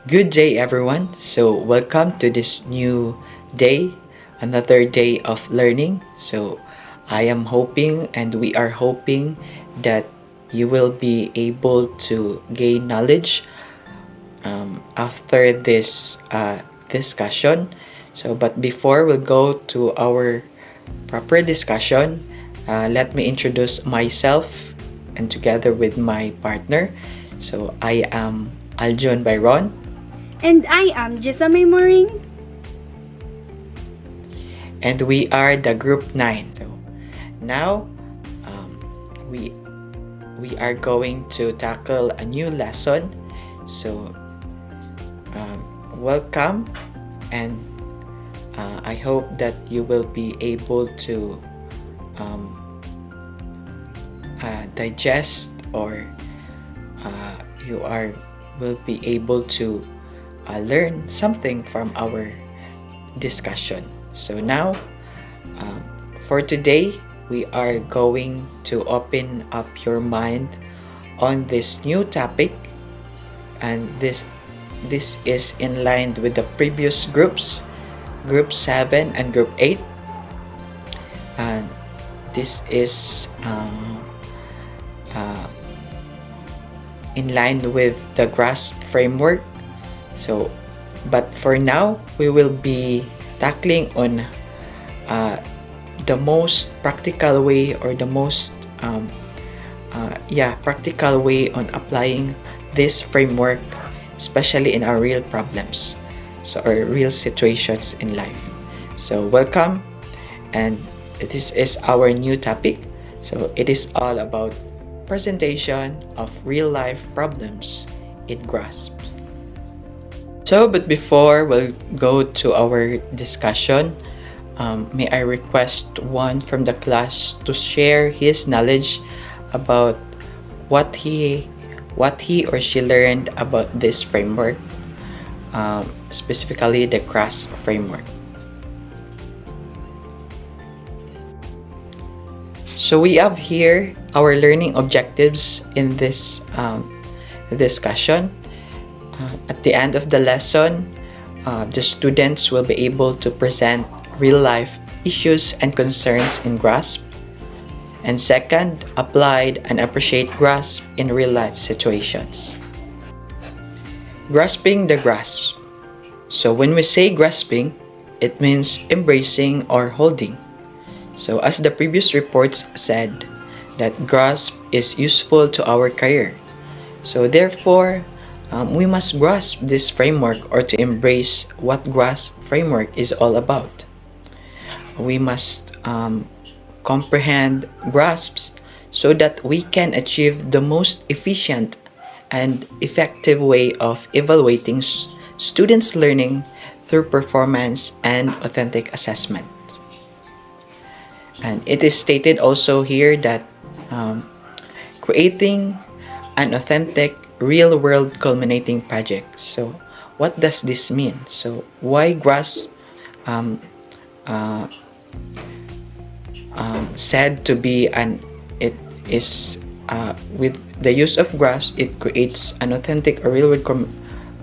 Good day, everyone. So, welcome to this new day, another day of learning. So, I am hoping and we are hoping that you will be able to gain knowledge after this discussion. So, but before we go to our proper discussion, let me introduce myself and together with my partner. So, I am Aljon Byron. And I am Jessamay Moring. And we are the group 9. So now we are going to tackle a new lesson. So welcome, and I hope that you will be able to digest, or you will be able to learn something from our discussion. So now, for today, we are going to open up your mind on this new topic, and this is in line with the previous groups, Group 7 and Group 8, and this is in line with the GRASP framework. So, but for now, we will be tackling on the most practical way, or the most practical way on applying this framework, especially in our real problems, so our real situations in life. So welcome, and this is our new topic. So it is all about presentation of real life problems in GRASP. So, but before we'll go to our discussion, may I request one from the class to share his knowledge about what he or she learned about this framework, specifically the GRASP framework. So we have here our learning objectives in this discussion. At the end of the lesson, the students will be able to present real-life issues and concerns in GRASP. And second, applied and appreciate GRASP in real-life situations. Grasping the GRASP. So when we say grasping, it means embracing or holding. So as the previous reports said, that GRASP is useful to our career. So therefore, we must grasp this framework, or to embrace what GRASP framework is all about. We must comprehend GRASPs so that we can achieve the most efficient and effective way of evaluating students' learning through performance and authentic assessment. And it is stated also here that creating an authentic real-world culminating project. So what does this mean? So why GRASP said to be it is with the use of GRASP, it creates an authentic or real-world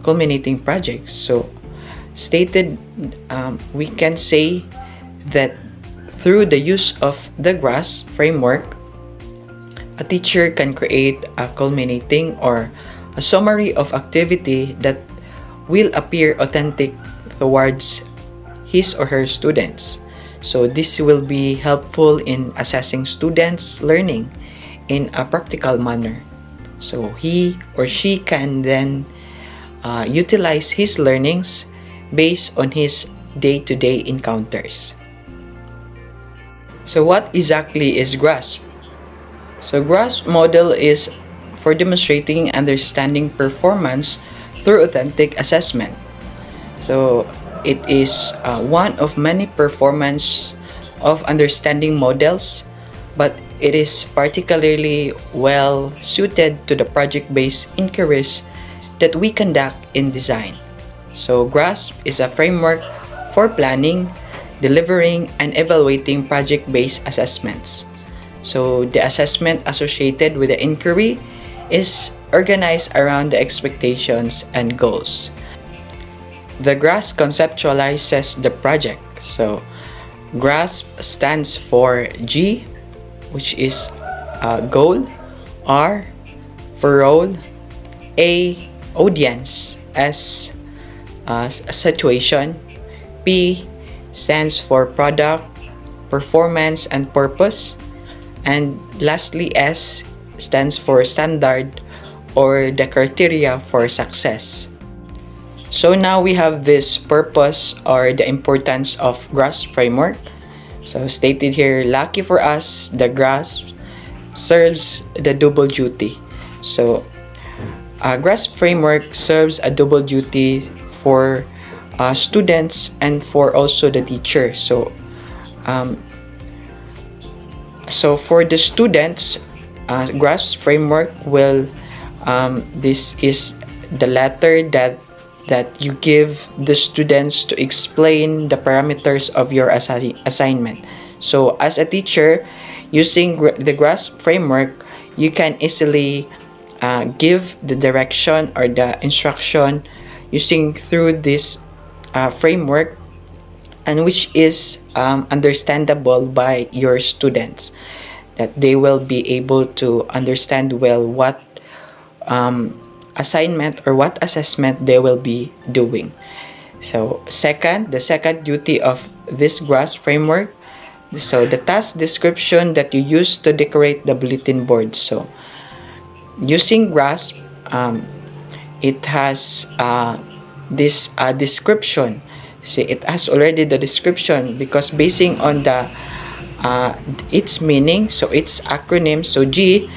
culminating project. So stated, we can say that through the use of the GRASP framework, a teacher can create a culminating or a summary of activity that will appear authentic towards his or her students. So this will be helpful in assessing students' learning in a practical manner. So he or she can then utilize his learnings based on his day-to-day encounters. So what exactly is GRASP? So GRASP model is for demonstrating understanding performance through authentic assessment. So it is one of many performance of understanding models, but it is particularly well suited to the project-based inquiries that we conduct in design. So GRASP is a framework for planning, delivering, and evaluating project-based assessments. So the assessment associated with the inquiry is organized around the expectations and goals. The GRASP conceptualizes the project. So GRASP stands for G, which is goal, R for role, A, audience, S, a situation, P stands for product, performance, and purpose, and lastly S stands for standard or the criteria for success. So now we have this purpose or the importance of GRASP framework. So stated here, lucky for us, the GRASP serves the double duty. So GRASP framework serves a double duty for students and for also the teacher. Um, so for the students, GRASP framework will this is the letter that you give the students to explain the parameters of your assignment. So as a teacher, using the GRASP framework, you can easily give the direction or the instruction using through this framework, and which is understandable by your students, that they will be able to understand well what assignment or what assessment they will be doing. So the second duty of this GRASP framework, so the task description that you use to decorate the bulletin board. So using GRASP, it has this description. See, it has already the description because basing on the its meaning, so its acronym. So G,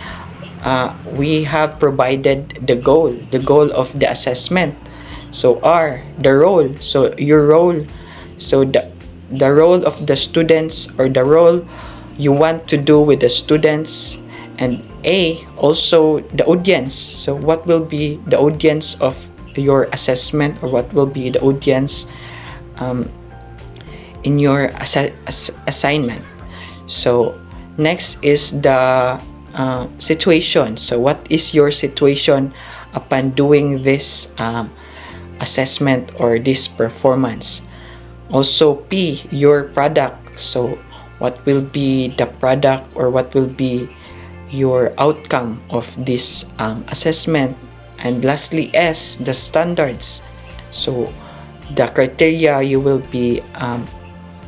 we have provided the goal of the assessment. So R, the role, so your role, so the role of the students or the role you want to do with the students. And A, also the audience, so what will be the audience of your assessment, or what will be the audience in your assignment. So next is the situation. So what is your situation upon doing this assessment or this performance? Also P, your product. So what will be the product, or what will be your outcome of this assessment? And lastly S, the standards. So the criteria you will be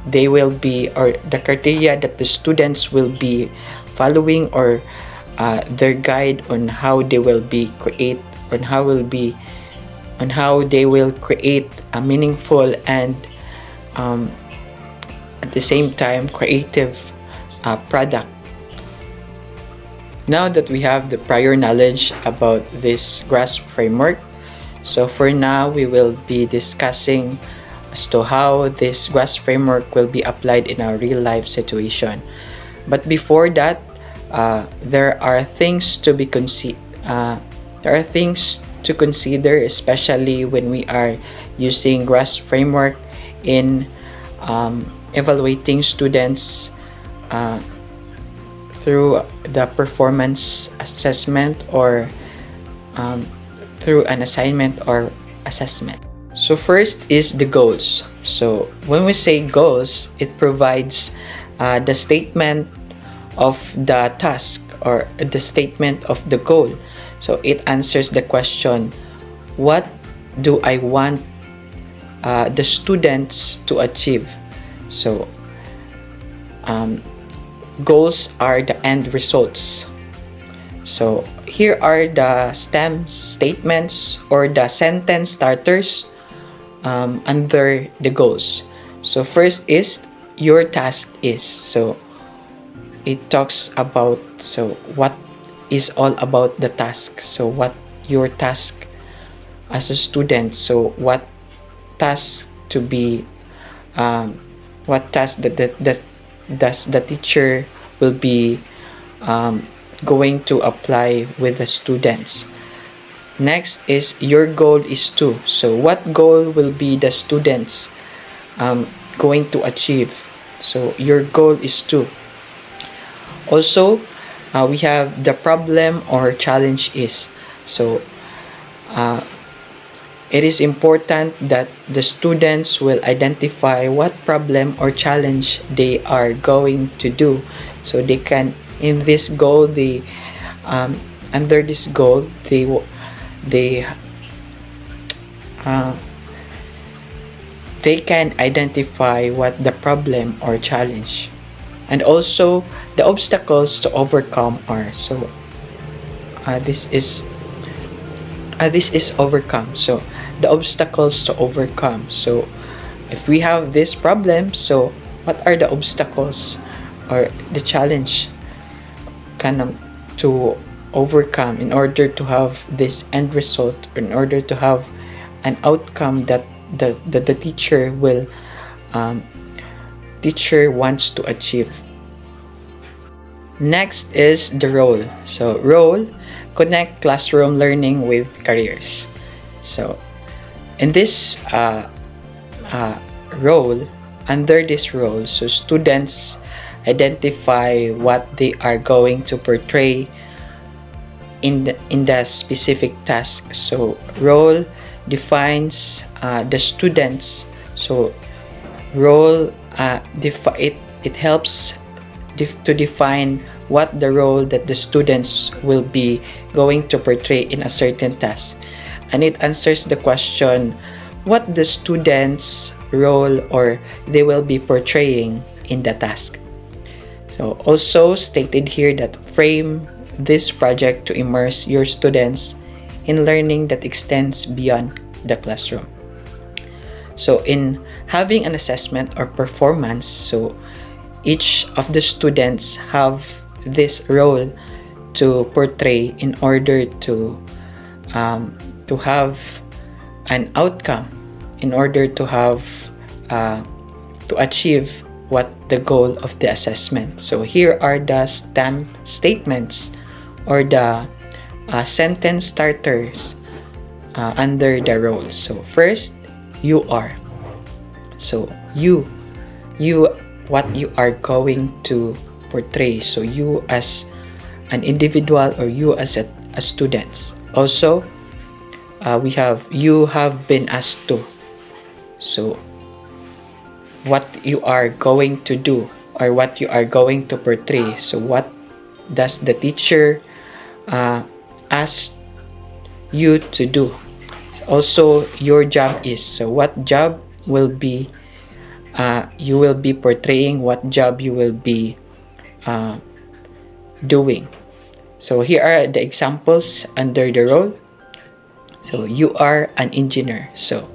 they will be, or the criteria that the students will be following, or their guide on how they will be create, on how they will create a meaningful and at the same time creative product. Now that we have the prior knowledge about this GRASP framework, so for now we will be discussing as to how this GRASP framework will be applied in a real life situation. But before that, there are things to consider, especially when we are using GRASP framework in evaluating students through the performance assessment, or through an assignment or assessment. So first is the goals. So when we say goals, it provides the statement of the task, or the statement of the goal. So it answers the question, what do I want the students to achieve? So goals are the end results. So here are the STEM statements or the sentence starters under the goals. So first is your task is. So it talks about, so what is all about the task. So what your task as a student. So what task to be, what task that the teacher will be going to apply with the students. Next is your goal is to. So what goal will be the students going to achieve? So your goal is to. Also, we have the problem or challenge is. So it is important that the students will identify what problem or challenge they are going to do, so they can, in this goal, they under this goal, they uh, they can identify what the problem or challenge, and also the obstacles to overcome are. So this is overcome. So the obstacles to overcome. So if we have this problem, so what are the obstacles or the challenge kind of to overcome in order to have this end result, in order to have an outcome that the teacher will teacher wants to achieve. Next is the role. So role, connect classroom learning with careers. So in this role, under this role, so students identify what they are going to portray in the specific task. So role defines the students. So role it helps to define what the role that the students will be going to portray in a certain task, and it answers the question what the students role or they will be portraying in the task. So also stated here that frame this project to immerse your students in learning that extends beyond the classroom. So in having an assessment or performance, so each of the students have this role to portray in order to have an outcome, in order to have to achieve what the goal of the assessment. So here are the statements or the sentence starters under the role. So first, you are. So you what you are going to portray. So you as an individual or you as a student. Also, we have you have been asked to. So what you are going to do or what you are going to portray. So what does the teacher ask you to do? Also, your job is. So what job will be you will be portraying, what job you will be doing. So here are the examples under the role. So you are an engineer. So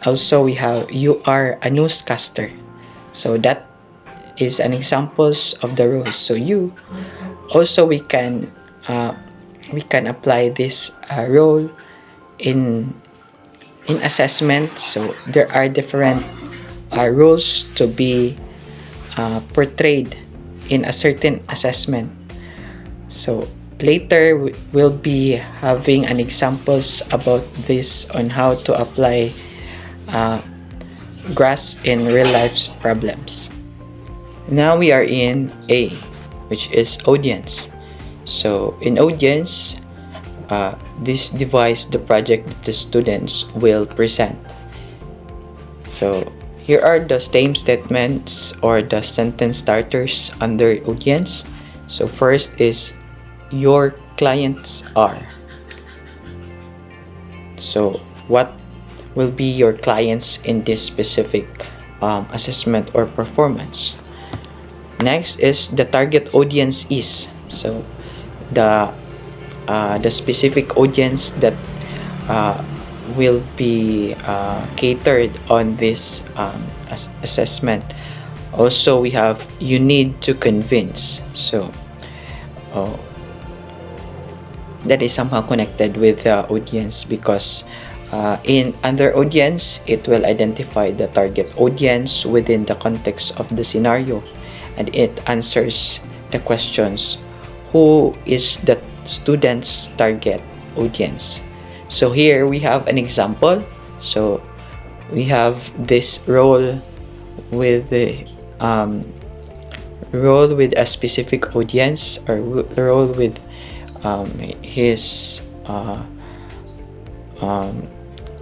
also we have you are a newscaster. So that is an examples of the roles. So you also we can apply this role in assessment. So there are different roles to be portrayed in a certain assessment. So later we'll be having an examples about this on how to apply GRASPS in real life problems. Now we are in A, which is audience. So in audience, this device the project that the students will present. So here are the same statements or the sentence starters under audience. So first is your clients are. So what will be your clients in this specific assessment or performance? Next is the target audience is. So the specific audience that will be catered on this assessment. Also, we have you need to convince. So that is somehow connected with the audience, because in under audience it will identify the target audience within the context of the scenario, and it answers the questions who is the student's target audience. So here we have an example. So we have this role with the role with a specific audience, or role with his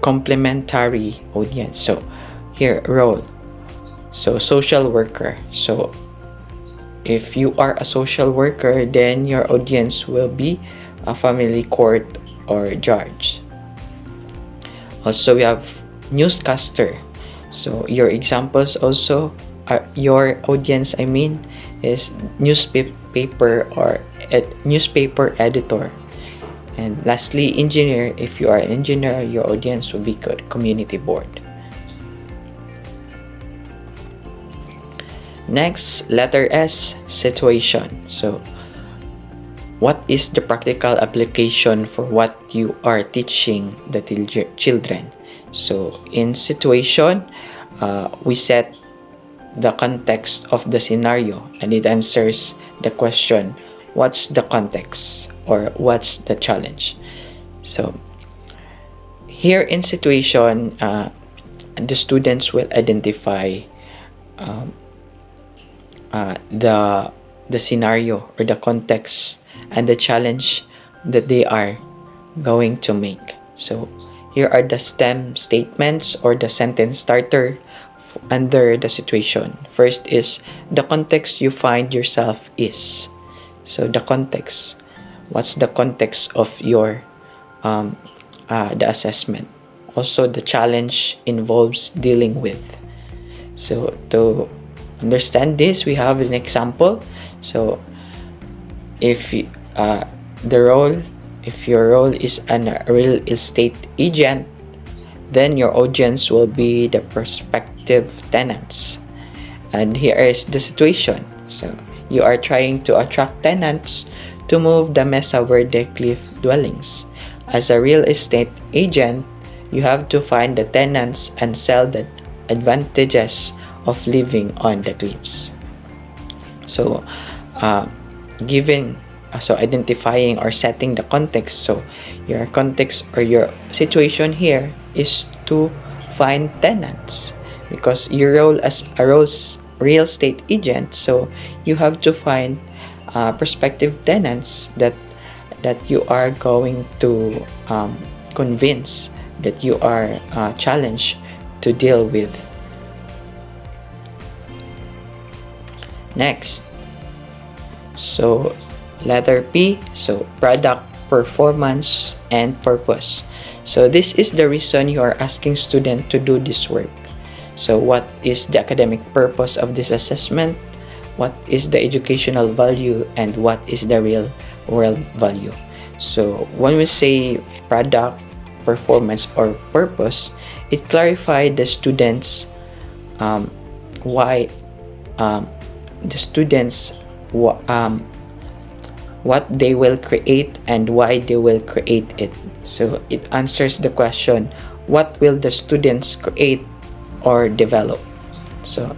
complementary audience. So here, role. So social worker. So if you are a social worker, then your audience will be a family court or judge. Also, we have newscaster. So your examples also are your audience, I mean, is newspaper or newspaper editor. And lastly, engineer. If you are an engineer, your audience will be community board. Next, letter S, situation. So what is the practical application for what you are teaching the children? So in situation, we set the context of the scenario, and it answers the question, what's the context or what's the challenge? So here in situation, the students will identify the scenario or the context and the challenge that they are going to make. So here are the STEM statements or the sentence starter under the situation. First is the context you find yourself is. So the context, what's the context of your the assessment? Also, the challenge involves dealing with. So to understand this, we have an example. So if your role is a real estate agent, then your audience will be the prospective tenants. And here is the situation. So you are trying to attract tenants to move the Mesa Verde cliff dwellings. As a real estate agent, you have to find the tenants and sell the advantages of living on the cliffs. So identifying or setting the context. So your context or your situation here is to find tenants, because your role as a real estate agent, so you have to find prospective tenants that you are going to convince, that you are challenged to deal with. Next, so letter P, so product, performance, and purpose. So this is the reason you are asking students to do this work. So what is the academic purpose of this assessment? What is the educational value? And what is the real world value? So when we say product, performance, or purpose, it clarifies the students why the students what they will create and why they will create it. So it answers the question, what will the students create or develop? So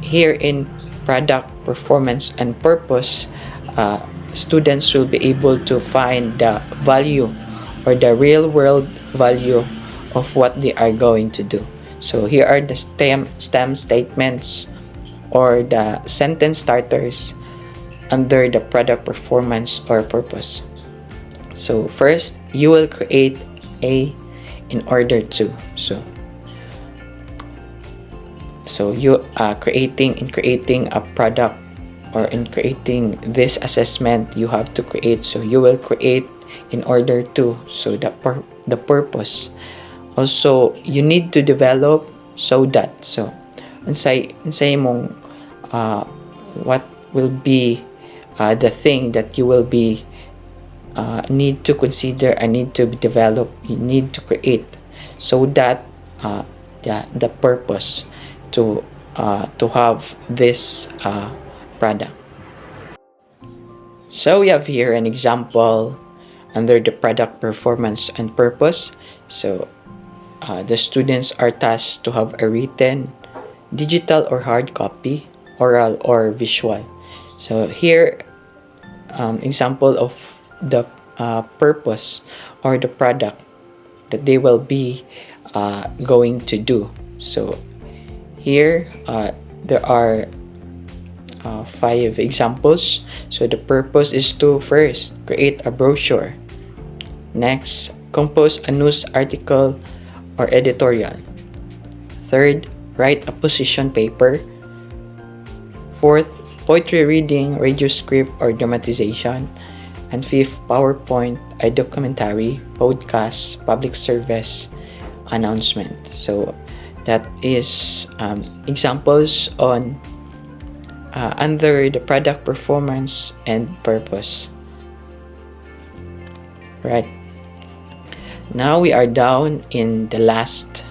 here in product, performance, and purpose, students will be able to find the value or the real world value of what they are going to do. So here are the STEM statements or the sentence starters under the product, performance, or purpose. So first, you will create A in order to. So you are creating a product, or in creating this assessment, you have to create. So you will create in order to. So the purpose. Also, you need to develop so that. So unsay mong what will be the thing that you will be need to consider and need to develop, you need to create, so that the purpose to have this product. So we have here an example under the product, performance, and purpose. So the students are tasked to have a written, digital or hard copy, oral or visual. So here, example of the purpose or the product that they will be going to do. So here there are 5 examples. So the purpose is to first create a brochure. Next, compose a news article or editorial. Third, write a position paper. Fourth, poetry reading, radio script or dramatization. And fifth, PowerPoint, a documentary, podcast, public service announcement. So that is examples on under the product performance and purpose. Right. Now we are down in the last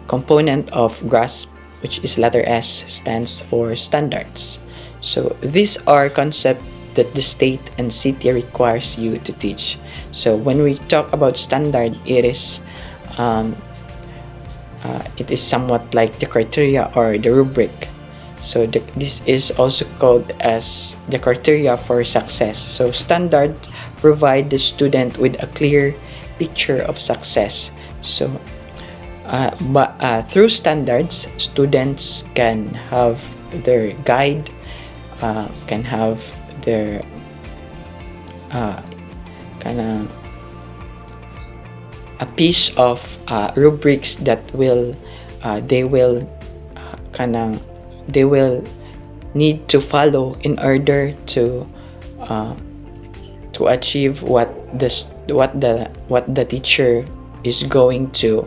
component of GRASP, which is letter S, stands for standards. So these are concepts that the state and city requires you to teach. So when we talk about standard, it is somewhat like the criteria or the rubric. So this is also called as the criteria for success. So standard provide the student with a clear picture of success. So through standards, students can have their guide, can have their kind of a piece of rubrics that they will need to follow in order to achieve what the teacher is going to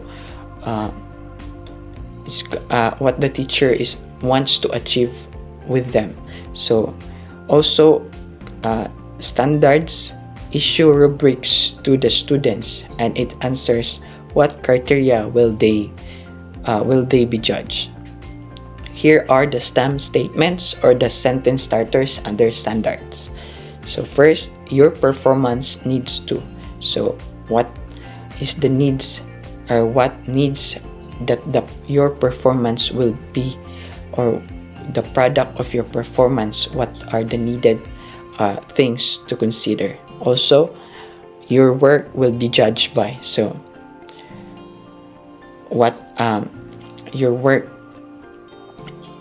what the teacher wants to achieve with them. So also standards issue rubrics to the students, and it answers what criteria will they be judged. Here are the STEM statements or the sentence starters under standards. So first, your performance needs to. So what is the needs, or what needs that your performance will be, or the product of your performance, what are the needed things to consider. Also, your work will be judged by. So what your work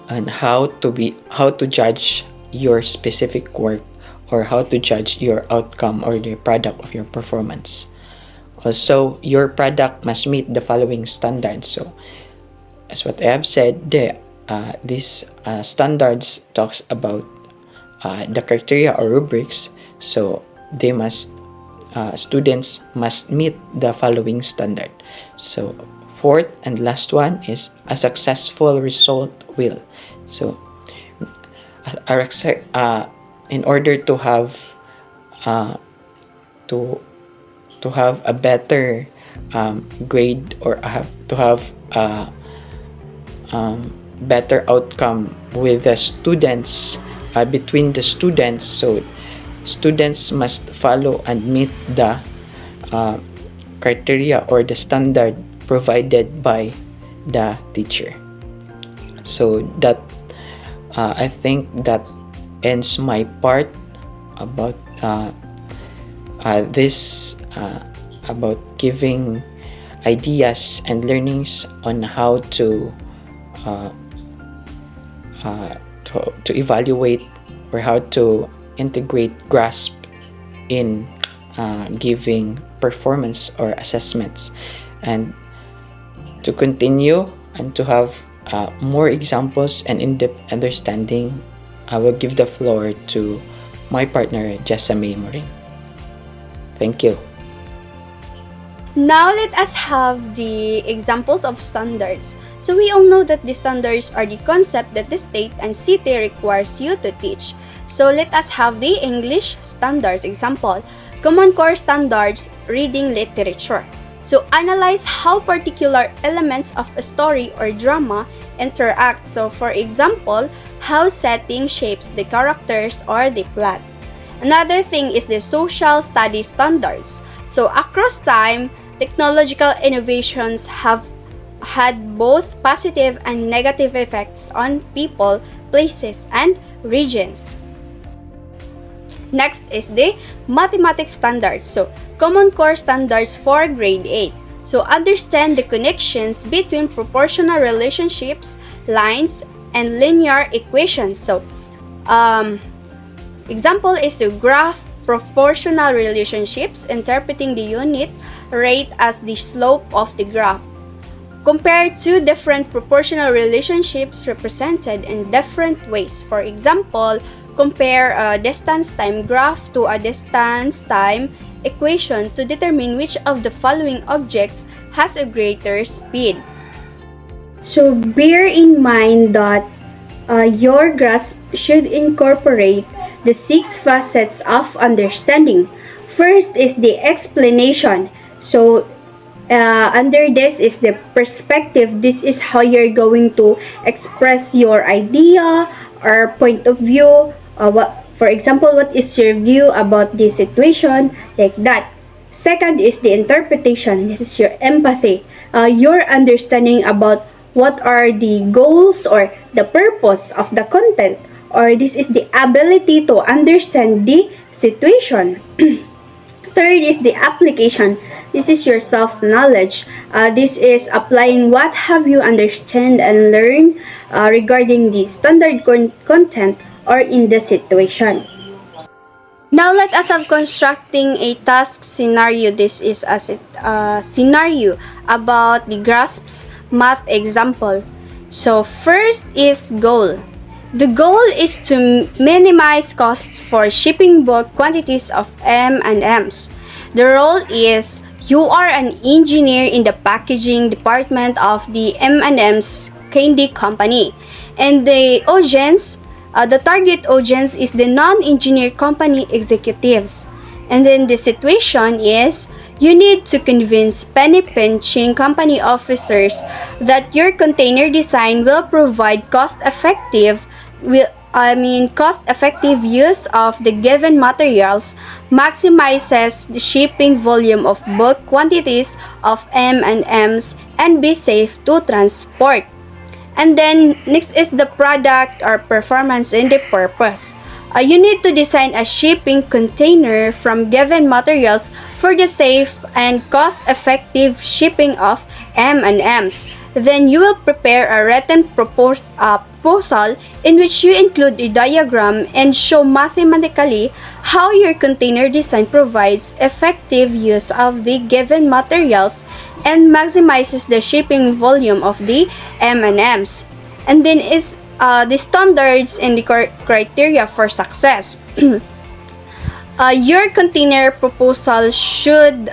and how to judge your specific work, or how to judge your outcome or the product of your performance. Also, your product must meet the following standards. So as what I have said, these standards talks about the criteria or rubrics. So they must students must meet the following standard. So fourth and last one is a successful result will. So in order to have to have a better grade, or to have a better outcome with the students, between the students, so students must follow and meet the criteria or the standard provided by the teacher. So that I think that ends my part about this about giving ideas and learnings on how to evaluate, or how to integrate GRASP in giving performance or assessments. And to continue and to have more examples and in-depth understanding, I will give the floor to my partner, Jessamay Morin. Thank you. Now let us have the examples of standards. So we all know that the standards are the concept that the state and city requires you to teach. So let us have the English standard example. Common Core Standards, Reading Literature. So analyze how particular elements of a story or drama interact. So for example, how setting shapes the characters or the plot. Another thing is the Social Studies Standards. So across time, technological innovations have had both positive and negative effects on people, places, and regions. Next is the Mathematics Standards. So Common Core Standards for Grade 8. So understand the connections between proportional relationships, lines, and linear equations. So example is to graph proportional relationships, interpreting the unit rate as the slope of the graph. Compare two different proportional relationships represented in different ways. For example, compare a distance time graph to a distance time equation to determine which of the following objects has a greater speed. So bear in mind that your grasp should incorporate the 6 facets of understanding. First is the explanation. So under this is the perspective. This is how you're going to express your idea or point of view. For example, what is your view about this situation? Like that. Second is the interpretation. This is your empathy. Your understanding about what are the goals or the purpose of the content, or this is the ability to understand the situation. Third is the application. This is your self-knowledge. This is applying what have you understand and learn regarding the standard content or in the situation. Now let us have constructing a task scenario. This is a scenario about the GRASPS math example. So first is goal. The goal is to minimize costs for shipping bulk quantities of M&Ms. The role is you are an engineer in the packaging department of the M&M's candy company, and the audience, the target audience is the non-engineer company executives. And then the situation is you need to convince penny pinching company officers that your container design will provide cost-effective use of the given materials, maximizes the shipping volume of bulk quantities of M&Ms, and be safe to transport. And then next is the product or performance and the purpose. You need to design a shipping container from given materials for the safe and cost-effective shipping of M&Ms. Then you will prepare a written proposal in which you include a diagram and show mathematically how your container design provides effective use of the given materials and maximizes the shipping volume of the M&Ms. And then is the standards and the criteria for success. Your container proposal should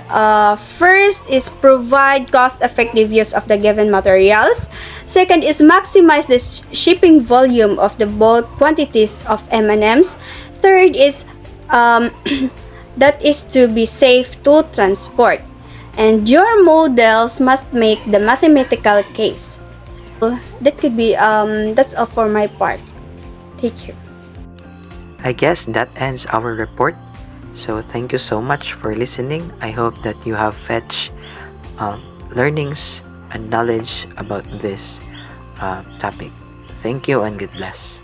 first is provide cost-effective use of the given materials. Second is maximize the shipping volume of the bulk quantities of M&Ms. Third is that is to be safe to transport. And your models must make the mathematical case. That could be that's all for my part. Thank you. I guess that ends our report. So thank you so much for listening. I hope that you have fetched learnings and knowledge about this topic. Thank you and God bless.